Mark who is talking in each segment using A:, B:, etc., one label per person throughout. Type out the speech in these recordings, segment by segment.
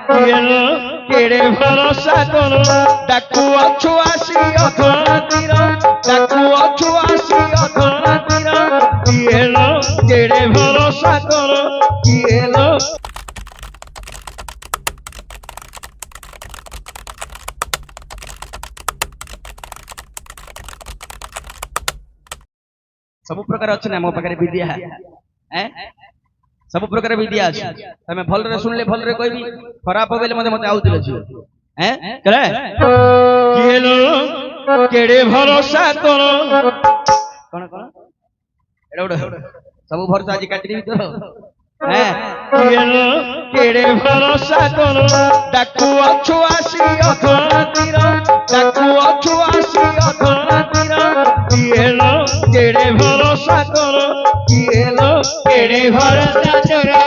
A: କିଏଲୋ କେଡ଼େ ଭରସା କର ଡାକୁଅଛୁ ଆସି ଅଧରାତିର ଡାକୁଅଛୁ ଆସି ଅଧରାତିର କିଏଲୋ କେଡ଼େ ଭରସା କର କିଏଲୋ। सब प्रकार अच्छे ना मो पाखे विद्या सब प्रकार विद्या अच्छे तमें भल रे सुनले भल रे कहबी खराब हो गले मते आउ दिले छी हैं करे किएलो केड़े भरोसा करो कोन कोन एडा सब भरोसा आज काटी देबी तो हैं किएलो केड़े भरोसा करो डाकू अछु आसी अधरातिर डाकू अछु आसी अधरातिर किएलो केड़े भरोसा करो किएलो केड़े भरोसा करो।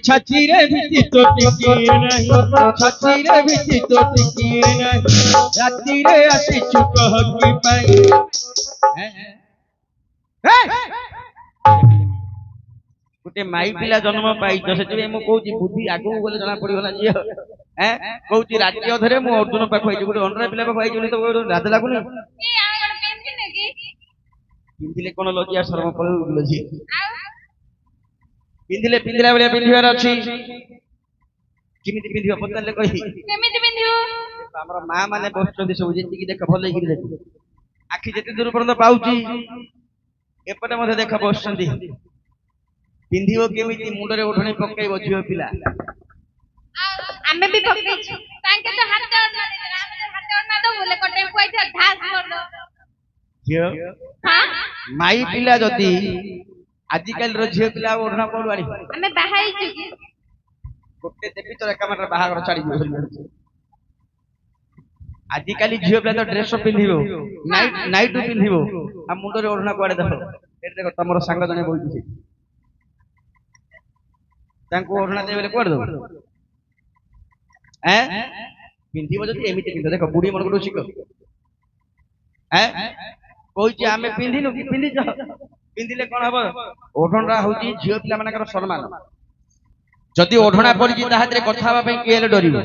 A: छातीरे भित्ति तो टिकिए नहीं छातीरे भित्ति तो टिकिए नहीं रातीरे आसी चुप हकी पाई गोटे माई पिला जन्म पाई तो से मु कहूची बुद्धि आगु गले जना पड़ी होला जी हैं कहूची राज्य अधरे मु अर्जुन पाख होई गोटे अंडरा पिला पाख होई तो राज लागुनी ए आ गोटे पेंसिल नेकी पिंदिले कोन लजिया शर्म पड़े लजी पिंदिले पिंदिला बेले पिंदिबार अछि किमिति पिंदिबा पतले कहि केमिति पिंदिबो हमर मां माने बसचंदी सब जेति कि देख भले गिरि देख आखि जेति दूर परंत पाउची एपटे मध्ये देख बसचंदी पिंदिबो केमिति मुंडरे ओढणी पक्कैबो झियो पिला आमे भी पक्कै छु तांके तो हाथ ओढना दे आमे हाथ ओढना दो बोले कटे कोइ छ घास कर दो झियो हां माई पिला जति आजिकल रो झियो पिला ओढना कोड वाली हमें बाहाई छु कि गोटे देबी तो कमर बाहागर छाड़ी दियो आजिकल झियो पिला तो ड्रेस पिंधिबो नाइट पिंधिबो आ मुंड रे ओढना कोडे देखो ए देखो तमरो संग जने बोल दिसी तांको ओढना दे बेले कोड दो हैं पिंधिबो जति एमिति पिंधो देखो बुढ़ी मन को शिखो हैं कोइ जे हमें पिंधिनु कि पिंधि जा पिंधिले कोन हबो ओढणा होची झियो पिला मानकर सम्मान जदि ओढणा पड़ी ताहातरे कथा हबा पई केले डरिबो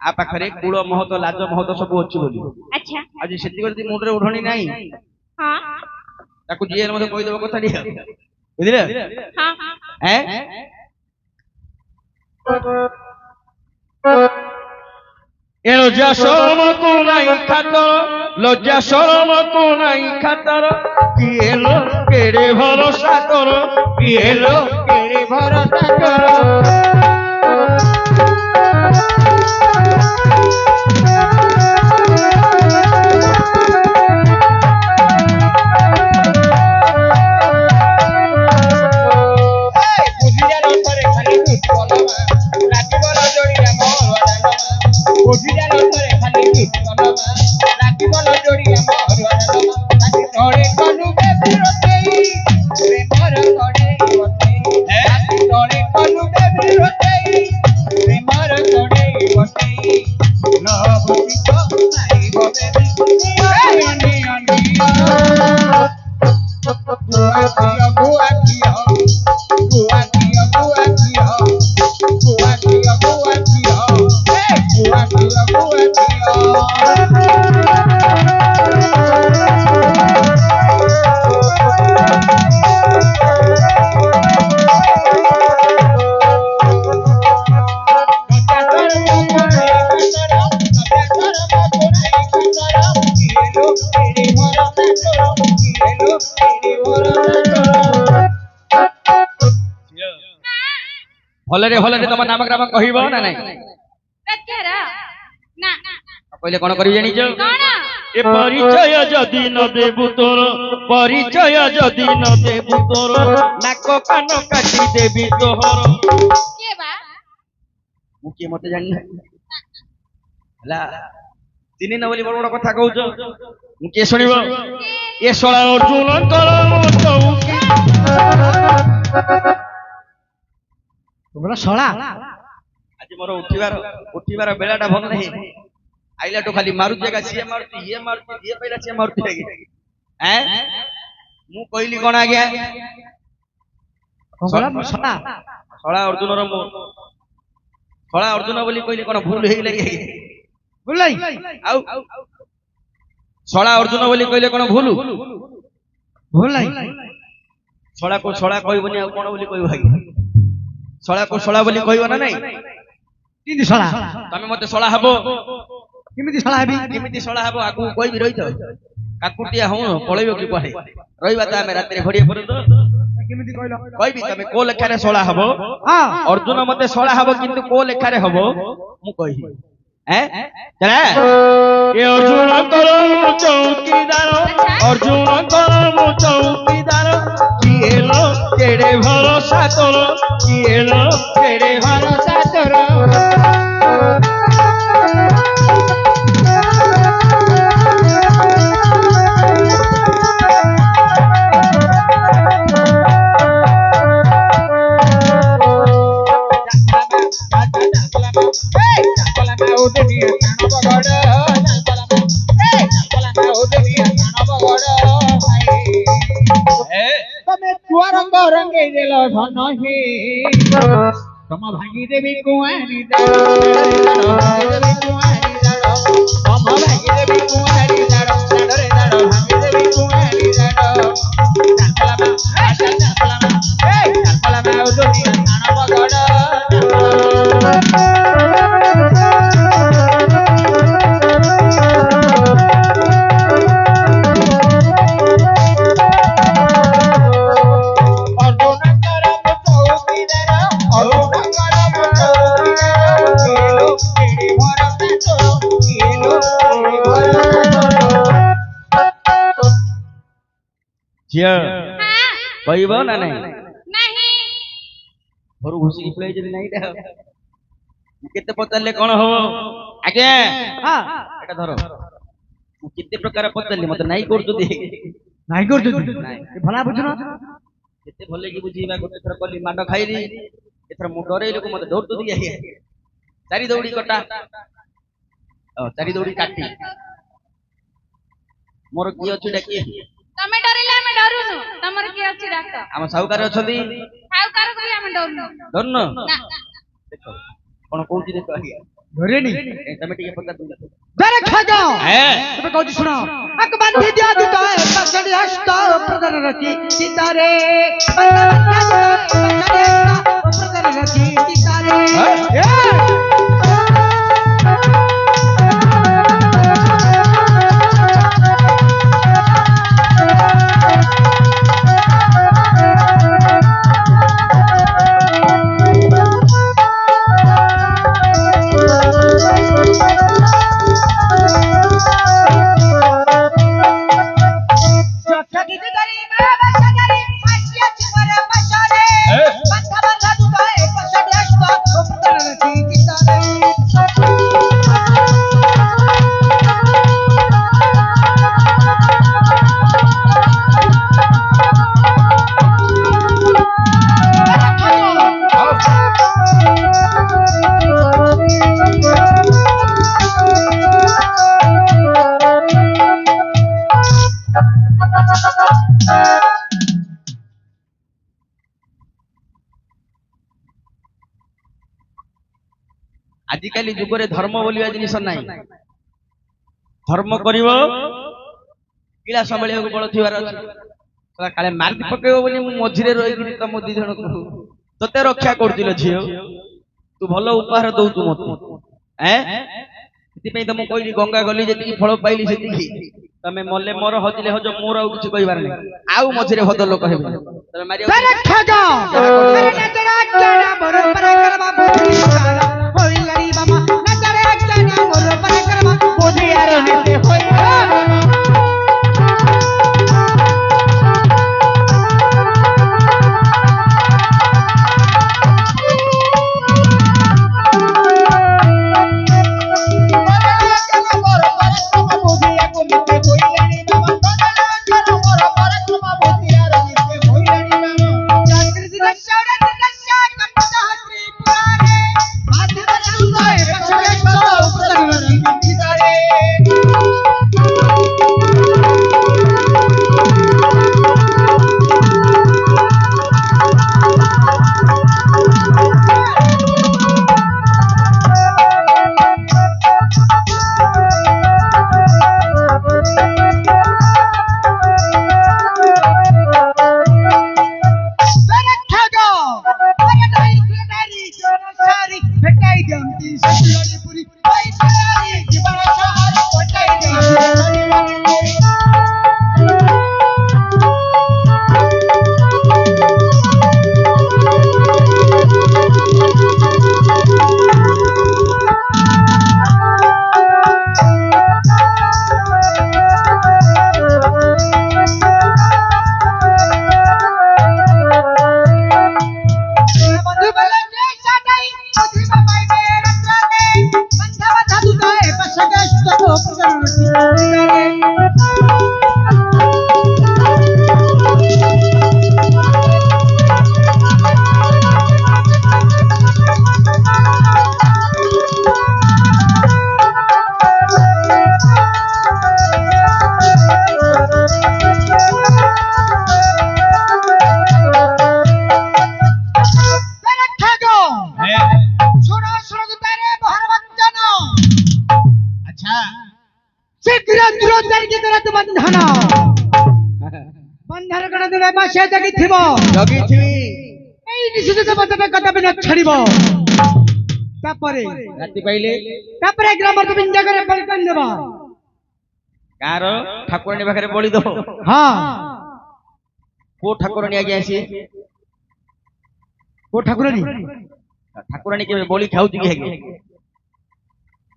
A: आ पाखरे कुळ महत लाज महत सब अछि बोली अच्छा आज सेति गति मुंडरे ओढणी नाही हां ताकू जिए मते कहि देबो कथा दिया बुझिले हां हैं ए लज्जा शरम को नाही खातर लज्जा शरम को नाही खातर किएलो केड़े भरोसा करो किएलो केड़े भरोसा करो
B: तोड़े
A: ଭଲରେ ଭଲରେ ତମ ନାମ ଗ୍ରାମ କହିବ ନା ନାଇଁ? କହିଲେ କଣ କରିବି ଜାଣିଛ? ଏ ପରିଚୟ ଯଦି ନ ଦେବୁ ତୋର, ପରିଚୟ ଯଦି ନ ଦେବୁ ତୋର, ନାକ କାନ କାଟି ଦେବି ତୋହର। ମୁଁ କିଏ ମତେ ଜାଣିନା ହେଲା, ଚିହ୍ନି ନ ବୋଲି ବଡ ବଡ କଥା କହୁଛ, ମୁଁ କିଏ ଶୁଣିବ? ଏ ଶଳା ଅର୍ଜୁନଙ୍କର ଚୌକି।
B: ଶଳା
A: ଆଜି ମୋର ଉଠିବାର ବେଳାଟା ଭଲ ନାହିଁ। ଆଇଲାଠୁ ଖାଲି ମାରୁଛି ଏକା, ସିଏ ମାରୁଛି ଇଏ ମାରୁଛି, ଇଏ ପାଇଲା ସିଏ ମାରୁଛି। ମୁଁ କହିଲି କଣ ଆଜ୍ଞା? ଶଳା ଅର୍ଜୁନର ମୁଁ ଶଳା ଅର୍ଜୁନ ବୋଲି କହିଲି, କଣ ଭୁଲ ହେଇଗଲା କି?
B: ଭୁଲ ନାହିଁ।
A: ଆଉ ଶଳା ଅର୍ଜୁନ ବୋଲି କହିଲେ କଣ ଭୁଲ?
B: ଭୁଲ ନାହିଁ।
A: ଶଳାକୁ ଶଳା କହିବନି ଆଉ କଣ ବୋଲି କହିବ ଆଜ୍ଞା? ଶଳାକୁ ଶଳା ବୋଲି କହିବ ନା ନାଇଁ?
B: କେମିତି ଶଳା?
A: ତମେ ମତେ ଶଳା ହବ?
B: କେମିତି ଶଳା ହେବି?
A: କେମିତି ଶଳା ହବ ଆଗକୁ କହିବି, ରହିଥ। କାକୁଟିଆ ହଉନ ପଳେଇବ କି କୁଆଡେ? ରହିବା ତ ଆମେ ରାତିରେ ଘଡ଼ିଏ ପର୍ଯ୍ୟନ୍ତ।
B: କେମିତି କହିଲ?
A: କହିବି ତମେ କୋ ଲେଖାରେ ଶଳା ହବ? ଅର୍ଜୁନ ମତେ ଶଳା ହବ, କିନ୍ତୁ କୋ ଲେଖାରେ ହବ ମୁଁ କହିବି। ଅର୍ଜୁନଙ୍କର ମୁଁ ଚୌକିଦାର, ଅର୍ଜୁନଙ୍କର ମୁଁ ଚୌକିଦାର। କିଏ ଲୋ କେଡେ ଭରସା ତୋର, କିଏ ଲୋ କେଡେ ଭରସା ତୋର।
B: ରଙ୍ଗେଇ ଦେଲ ଧନ হে ତମ ଭାଙ୍ଗି ଦେବି କୁଆରୀ ଦାଳ, ତମ ଭାଙ୍ଗି ଦେବି କୁଆରୀ ଦାଳ, ଦାଳରେ ଦାଳ ଭାଙ୍ଗି ଦେବି କୁଆରୀ ଦାଳ। ଦୁନିଆ ସାଣ ବଗଡ଼।
A: କହିବ ନା ନାଇଁ? ଘରୁ ଘୁଷିକି ପଳେଇ ଯଦି ନାଇଁ କେତେ ପଚାରିଲେ କଣ ହବ? ଆଜ୍ଞା ଏଟା ଧର, ମୁଁ କେତେ ପ୍ରକାର ପଚାରିଲି, ମତେ ନାଇଁ କରୁଛନ୍ତି।
B: ନାଇଁ କରୁଛନ୍ତି ଭଲା ବୁଝୁନ।
A: କେତେ ଭଲ କି ବୁଝିବା? ଗୋଟେ ଥର କଲି ମାଡ ଖାଇଲି, ଏଥର ମୁଁ ଡରେଇ ଲୋକ ମତେ ଦୌଡୁଛନ୍ତି। ଆଜ୍ଞା ଚାରି ଦୌଡି କଟା, ଚାରି ଦୌଡି କାଟି। ମୋର କିଏ ଅଛି ଡାକି?
C: ତମେ ଡରିଲେ ଆମେ ଡରୁନୁ। ତମର କିଏ ଅଛି ଡାକ?
A: ଆମ ସାହୁକାର ଅଛନ୍ତି।
C: ସାହୁକାରକୁ ବି ଆମେ ଡରୁନୁ।
A: ଡରୁନ? ଦେଖ କଣ କହୁଛି ଦେଖ। ଆଜ୍ଞା
B: ଡରେନି।
A: ତମେ ଟିକେ ପଚାର ଦଉଛ।
B: ଦରେ ଖାଜା ତମେ କହୁଛି ଶୁଣ। ଆକ ବାନ୍ଧି ଦିଅ ଦୁତ ପାସଡି ହସ୍ତ ପ୍ରଦାନ ରଖି ଚିତାରେ, ପ୍ରଦାନ ରଖି ଚିତାରେ।
A: ଆଜିକାଲି ଯୁଗରେ ଧର୍ମ ବୋଲିବା ଜିନିଷ ନାହିଁ। ଧର୍ମ କରିବ ପିଲା ସମ୍ଭାଳିବାକୁ ବଳ ଥିବାର ଅଛି। କାଳେ ମାରି ପକେଇବ ବୋଲି ମୁଁ ମଝିରେ ରହିକିରି ତମ ଦି ଜଣକୁ ତତେ ରକ୍ଷା କରୁଥିଲ ଝିଅ। ତୁ ଭଲ ଉପହାର ଦଉଛୁ ମତେ। ସେଥିପାଇଁ ତ ମୁଁ କହିଲି ଗଙ୍ଗା ଗଲି ଯେତିକି ଫଳ ପାଇଲି ସେତିକି। ତମେ ମଲେ ମୋର, ହଜିଲେ ହଜ, ମୋର ଆଉ କିଛି କହିବାର ନାହିଁ। ଆଉ ମଝିରେ ଭଦ୍ର ଲୋକ ହେବେ। ତମେ ମାରିବାକୁ ଜଗିଥିବି
B: এই নিষিদ্ধ দেবতাটা কদাপি না ছাড়িব তারপরে
A: ରାତି ପାଇଲେ
B: গ্রামের তুমি জায়গায় বলিদান দেবা
A: ଗାଁର ଠାକୁରାଣୀ ପାଖରେ ବଳି ଦବ
B: হ্যাঁ
A: କୋଉ ଠାକୁରାଣୀ ଆଜ୍ଞା ସିଏ
B: ও ঠাকুরানী
A: ଠାକୁରାଣୀ କେବେ ବଳି ଖାଉଛି କି ଆଜ୍ଞା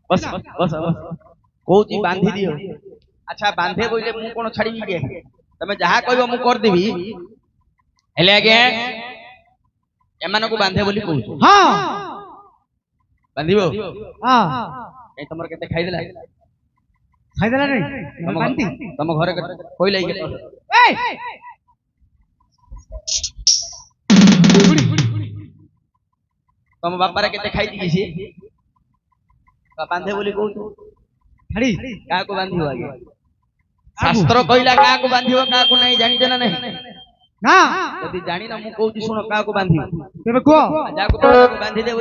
A: ବସ ବସ ବସ କହୁଛି ବାନ୍ଧି ଦିଅ ଆଚ୍ଛା ବାନ୍ଧେ ବୋଇଲେ ମୁଁ କଣ ଛାଡିବି କି ଆଜ୍ଞା ତମେ ଯାହା କହିବ ମୁଁ କରିଦେବି ହେଲେ ଆଜ୍ଞା ଏମାନଙ୍କୁ ବାନ୍ଧେ ବୋଲି କହୁଛୁ
B: হ্যাঁ
A: ବାନ୍ଧିବ
B: হ্যাঁ
A: କାଇଁ ତମର କେତେ ଖାଇଦେଲା
B: খাইদেলা নাই বান্তি
A: ତମ ଘରେ କହିଲା କି
B: এই
A: ତମ ବାପାରେ କେତେ ଖାଇଛି କି ସିଏ ବାନ୍ଧେ ବୋଲି କହୁଛୁ
B: ছাড়ি
A: କାହାକୁ ବାନ୍ଧିବ ଆଜ୍ଞା ଶାସ୍ତ୍ର କହିଲା କାହାକୁ ବାନ୍ଧିବ କାହାକୁ ନାହିଁ ଜାଣିଛ ନା ନାହିଁ
B: না
A: ଯଦି ଜାଣିନ ମୁଁ କହୁଛି ଶୁଣ କାହାକୁ ବାନ୍ଧିବ
B: তবে কো
A: ଯାହାକୁ ବାନ୍ଧିଦେବ